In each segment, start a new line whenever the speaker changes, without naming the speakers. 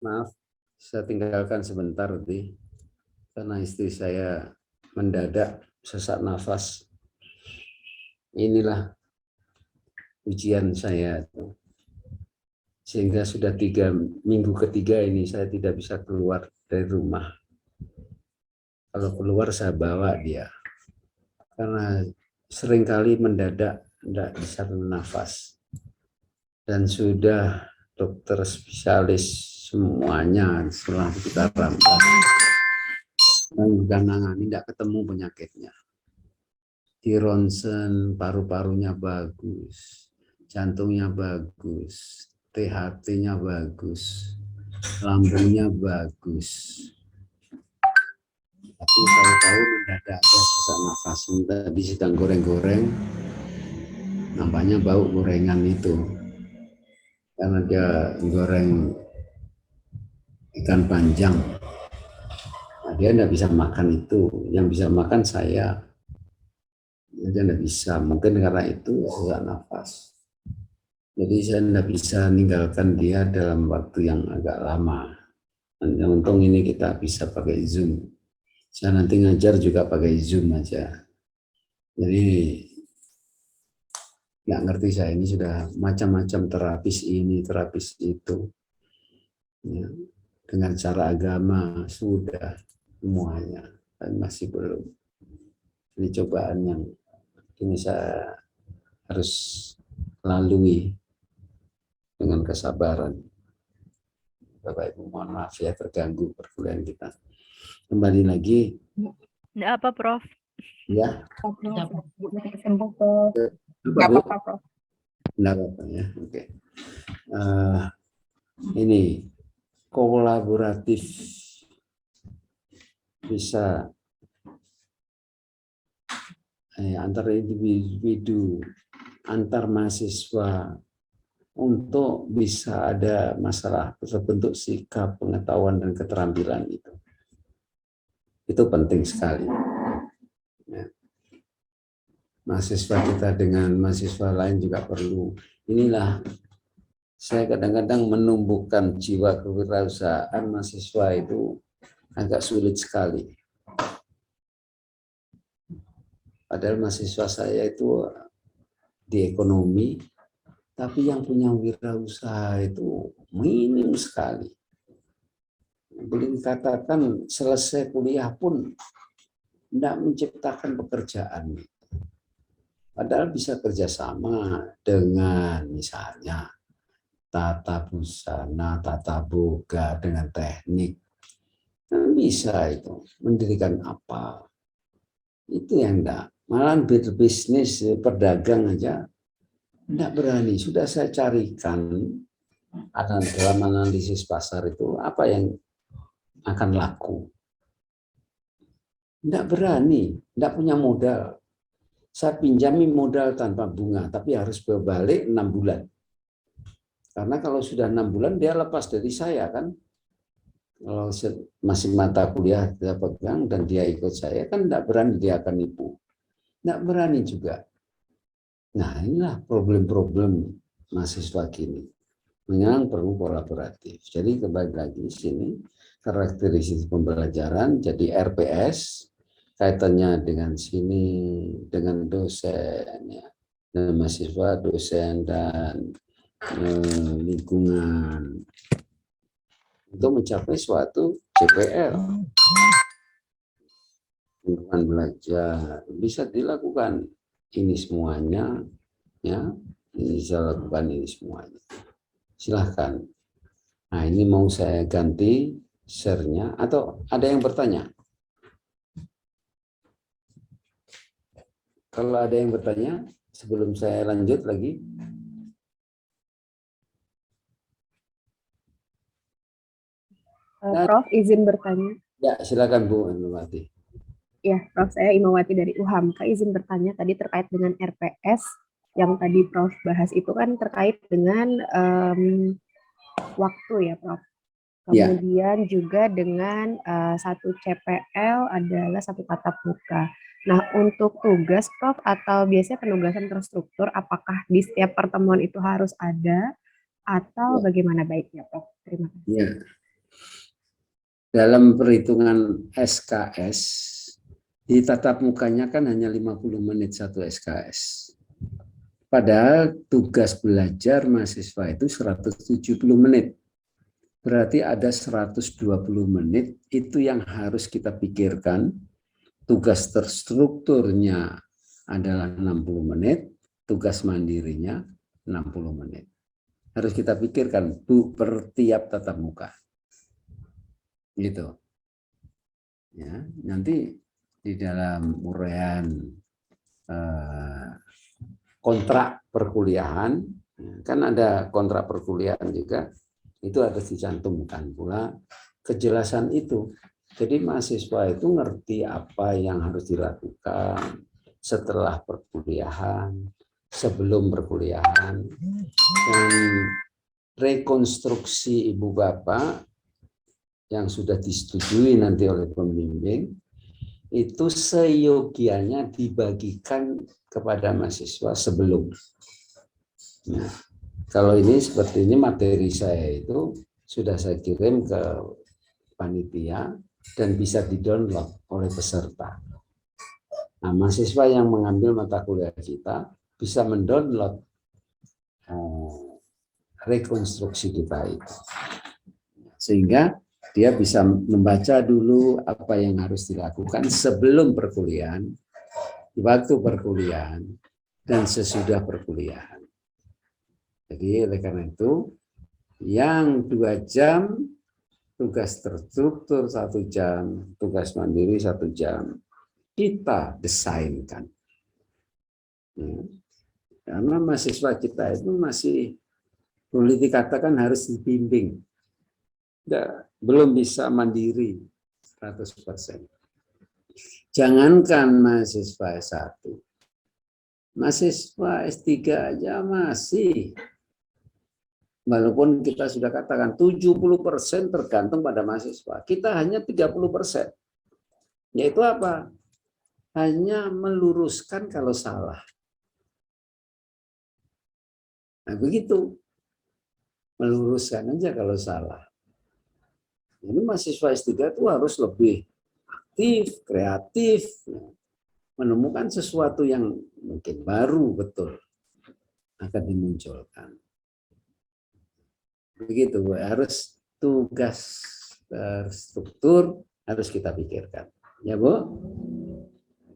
Maaf, saya tinggalkan sebentar, di karena istri saya mendadak sesak nafas. Inilah ujian saya, sehingga sudah 3 minggu ketiga ini saya tidak bisa keluar dari rumah. Kalau keluar saya bawa dia, karena seringkali mendadak tidak bisa bernafas. Dan sudah dokter spesialis semuanya setelah kita rampung dan udah nangani, tidak ketemu penyakitnya. Di ronsen paru-parunya bagus, jantungnya bagus, THT-nya bagus, lambungnya bagus. Tapi saya tahu mendadak ada sesak nafas. Tadi sedang goreng-goreng, nampaknya bau gorengan itu. Karena dia goreng ikan panjang. Nah, dia tidak bisa makan itu. Yang bisa makan saya. Dia tidak bisa. Mungkin karena itu sesak nafas. Jadi saya tidak bisa meninggalkan dia dalam waktu yang agak lama. Untung ini kita bisa pakai Zoom. Saya nanti ngajar juga pakai Zoom aja. Jadi nggak ngerti saya, ini sudah macam-macam terapis ini, terapis itu. Ya, dengan cara agama sudah semuanya, dan masih belum. Ini cobaan yang ini saya harus lalui dengan kesabaran. Bapak Ibu mohon maaf ya terganggu perkuliahan kita. Kembali lagi.
Nggak apa, Prof.
Ya.
Nggak apa-apa, Prof.
Nggak apa-apa ya. Oke. Ini kolaboratif, bisa antar individu, antar mahasiswa, untuk bisa ada masalah terbentuk sikap, pengetahuan dan keterampilan itu. Itu penting sekali. Ya. Mahasiswa kita dengan mahasiswa lain juga perlu. Inilah saya kadang-kadang menumbuhkan jiwa kewirausahaan mahasiswa itu agak sulit sekali. Padahal mahasiswa saya itu di ekonomi, tapi yang punya wirausaha itu minim sekali. Boleh dikatakan selesai kuliah pun tidak menciptakan pekerjaan. Padahal bisa kerjasama dengan misalnya tata busana, tata boga dengan teknik. Kan bisa itu, mendirikan apa. Itu yang enggak. Malah berbisnis, perdagang aja enggak berani. Sudah saya carikan dalam analisis pasar itu apa yang akan laku. Enggak berani, enggak punya modal. Saya pinjami modal tanpa bunga, tapi harus berbalik 6 bulan. Karena kalau sudah 6 bulan dia lepas dari saya kan. Kalau masih mata kuliah dia pegang dan dia ikut saya kan tidak berani, dia akan nipu. Tidak berani juga. Nah inilah problem-problem mahasiswa kini. Memang perlu kolaboratif. Jadi kembali lagi di sini karakteristik pembelajaran jadi RPS kaitannya dengan sini dengan dosen ya. Dan mahasiswa, dosen dan lingkungan untuk mencapai suatu CPL. Lingkungan belajar bisa dilakukan ini semuanya ya, bisa lakukan ini semuanya. Silahkan. Nah ini mau saya ganti share-nya atau ada yang bertanya? Kalau ada yang bertanya sebelum saya lanjut lagi.
Prof, izin bertanya.
Ya, silakan Bu Imawati.
Ya, Prof, saya Imawati dari UHAMKA. Izin bertanya tadi terkait dengan RPS yang tadi Prof bahas itu kan terkait dengan waktu ya, Prof. Kemudian juga dengan satu CPL adalah satu tatap muka. Nah, untuk tugas Prof atau biasanya penugasan terstruktur, apakah di setiap pertemuan itu harus ada atau bagaimana baiknya, Prof? Terima kasih.
Ya, dalam perhitungan SKS, di tatap mukanya kan hanya 50 menit satu SKS. Padahal tugas belajar mahasiswa itu 170 menit. Berarti ada 120 menit itu yang harus kita pikirkan. Tugas terstrukturnya adalah 60 menit, tugas mandirinya 60 menit. Harus kita pikirkan per tiap tatap muka. Gitu. Ya, nanti di dalam uraian kontrak perkuliahan, kan ada kontrak perkuliahan juga, itu harus dicantumkan pula kejelasan itu. Jadi mahasiswa itu ngerti apa yang harus dilakukan setelah perkuliahan, sebelum perkuliahan, dan rekonstruksi ibu bapak yang sudah disetujui nanti oleh pembimbing, itu seyogianya dibagikan kepada mahasiswa sebelum. Nah, kalau ini seperti ini materi saya itu sudah saya kirim ke panitia dan bisa di-download oleh peserta. Nah, mahasiswa yang mengambil mata kuliah kita bisa mendownload rekonstruksi kita itu. Sehingga dia bisa membaca dulu apa yang harus dilakukan sebelum perkuliahan, di waktu perkuliahan, dan sesudah perkuliahan. Jadi oleh karena itu, yang 2 jam, tugas terstruktur 1 jam, tugas mandiri 1 jam, kita desainkan. Ya. Karena mahasiswa kita itu masih boleh dikatakan harus dibimbing. Belum bisa mandiri 100%. Jangankan mahasiswa S1, mahasiswa S3 aja masih, walaupun kita sudah katakan 70% tergantung pada mahasiswa, kita hanya 30%. Yaitu apa? Hanya meluruskan kalau salah. Nah, begitu. Meluruskan aja kalau salah. Ini mahasiswa S3 itu harus lebih aktif, kreatif, menemukan sesuatu yang mungkin baru betul akan dimunculkan. Begitu, harus tugas terstruktur harus kita pikirkan. Ya, Bu?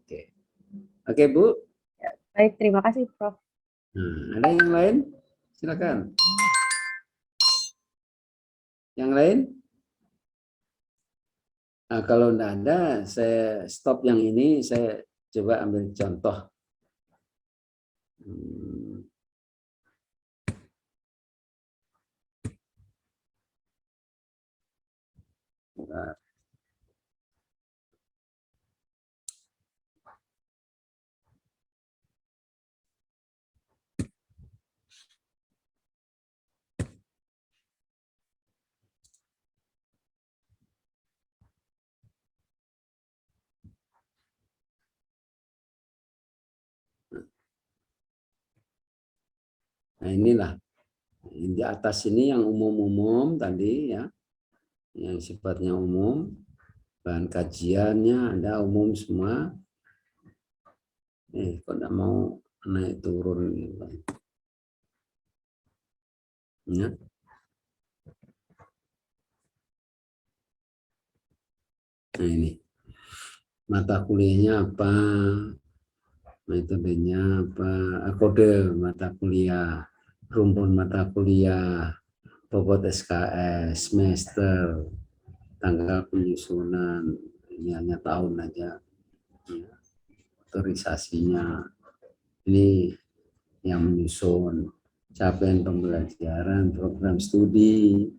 Oke. Oke, Bu?
Ya, baik, terima kasih, Prof.
Nah, ada yang lain? Silakan. Yang lain? Nah, kalau tidak ada, saya stop yang ini, saya coba ambil contoh. Nah, inilah di atas ini yang umum-umum tadi ya, yang sifatnya umum, bahan kajiannya ada umum semua. Kok tidak mau naik turun gitu. Ya. Nah, ini mata kuliahnya apa, metodenya apa, kode mata kuliah, rumpun mata kuliah, bobot SKS, semester, tanggal penyusunan, ini hanya tahun aja, ya. Otorisasinya, ini yang menyusun, capaian pembelajaran, program studi,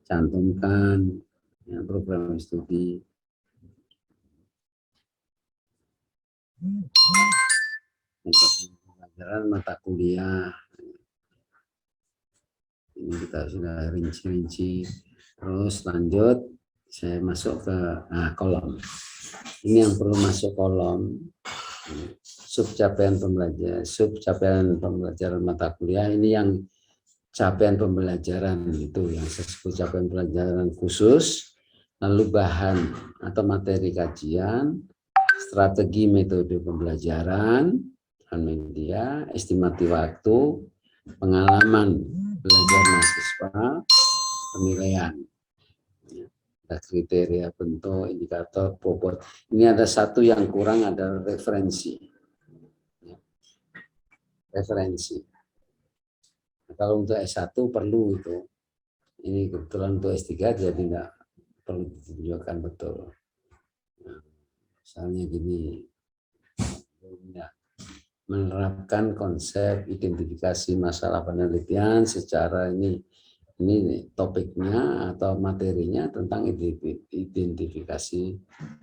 cantumkan ya, program studi. Pembelajaran mata kuliah. Ini kita sudah rinci-rinci. Terus lanjut, saya masuk ke kolom. Ini yang perlu masuk kolom. Sub capaian pembelajaran mata kuliah. Ini yang capaian pembelajaran itu, yang saya sebut capaian pembelajaran khusus. lalu bahan atau materi kajian, strategi metode pembelajaran dan media, estimasi waktu, pengalaman belajar mahasiswa, penilaian. Ada kriteria, bentuk, indikator, bobot. Ini ada satu yang kurang, adalah referensi. Referensi. Nah, kalau untuk S1 perlu itu. Ini kebetulan untuk S3 jadi tidak perlu ditunjukkan betul. Nah, misalnya gini, menerapkan konsep identifikasi masalah penelitian secara ini topiknya atau materinya tentang identifikasi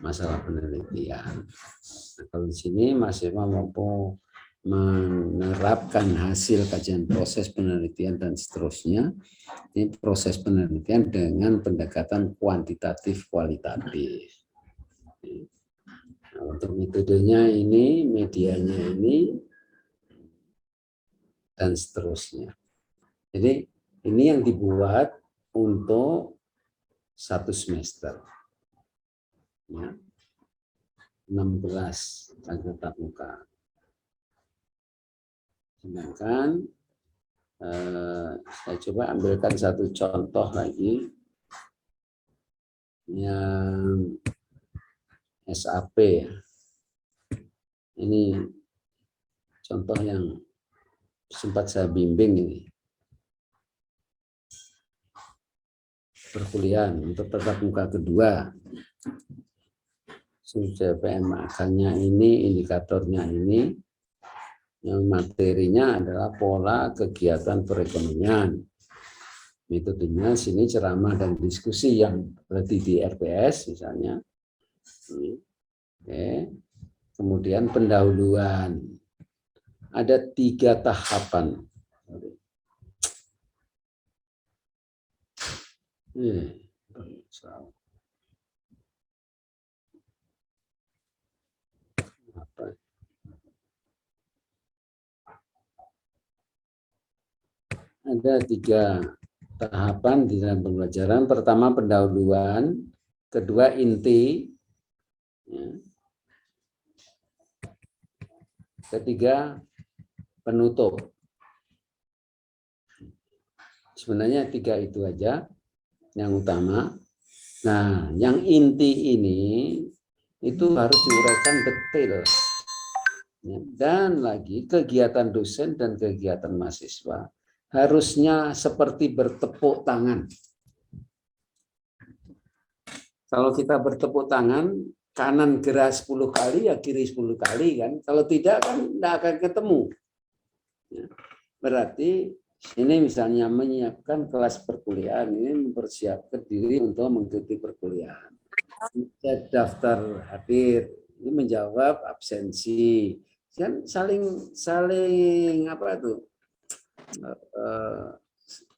masalah penelitian. Nah, kalau di sini masih mampu menerapkan hasil kajian proses penelitian dan seterusnya. Ini proses penelitian dengan pendekatan kuantitatif kualitatif. Nah, untuk metodenya ini, medianya ini, dan seterusnya. Jadi ini yang dibuat untuk 1 semester. Ya. 16 tatap muka. Sedangkan saya coba ambilkan satu contoh lagi yang SAP. Ini contoh yang sempat saya bimbing ini. Perkuliahan untuk tatap muka kedua. CPM makanya ini, indikatornya ini, yang materinya adalah pola kegiatan perekonomian. Metodenya sini ceramah dan diskusi yang berarti di RPS misalnya. Oke. Kemudian pendahuluan. Ada 3 tahapan. Ada 3 tahapan di dalam pembelajaran. Pertama pendahuluan, kedua inti, ketiga penutup. Sebenarnya 3 itu aja yang utama. Nah, yang inti ini itu harus diuraikan detail. Dan lagi kegiatan dosen dan kegiatan mahasiswa harusnya seperti bertepuk tangan. Kalau kita bertepuk tangan, kanan gerak 10 kali, ya kiri 10 kali kan. Kalau tidak kan tidak akan ketemu. Berarti ini misalnya menyiapkan kelas perkuliahan, ini mempersiapkan diri untuk mengikuti perkuliahan. Cek daftar hadir, ini menjawab absensi. Kan saling apa itu?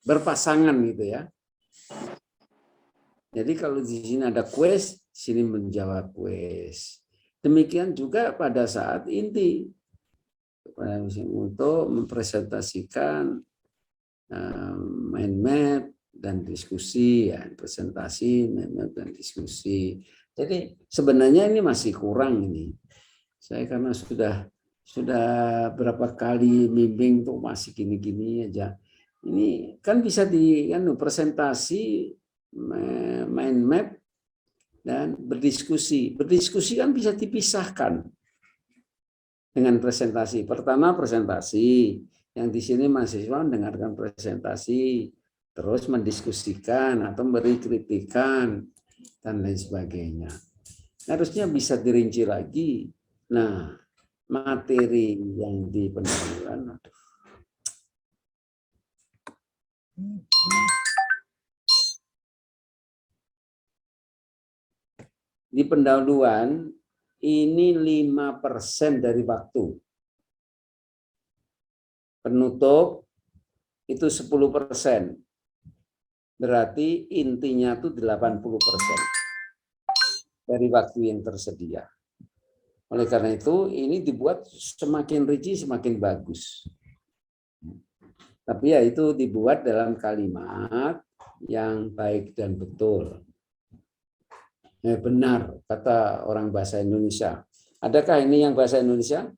Berpasangan gitu ya. Jadi kalau di sini ada kuis, sini menjawab kuis. Demikian juga pada saat inti untuk mempresentasikan mind map dan diskusi, ya, presentasi, mind map dan diskusi. Jadi sebenarnya ini masih kurang ini. Saya karena sudah berapa kali bimbing tuh masih gini-gini aja. Ini kan bisa presentasi, mind map dan berdiskusi. Berdiskusi kan bisa dipisahkan dengan presentasi. Pertama presentasi, yang di sini mahasiswa mendengarkan presentasi, terus mendiskusikan atau memberi kritikan dan lain sebagainya. Harusnya bisa dirinci lagi. Nah, materi yang di pendahuluan, di pendahuluan ini 5% dari waktu. Penutup itu 10%. Berarti intinya itu 80% dari waktu yang tersedia. Oleh karena itu, ini dibuat semakin rinci, semakin bagus. Tapi ya itu dibuat dalam kalimat yang baik dan betul. Benar, kata orang bahasa Indonesia. Adakah ini yang bahasa Indonesia?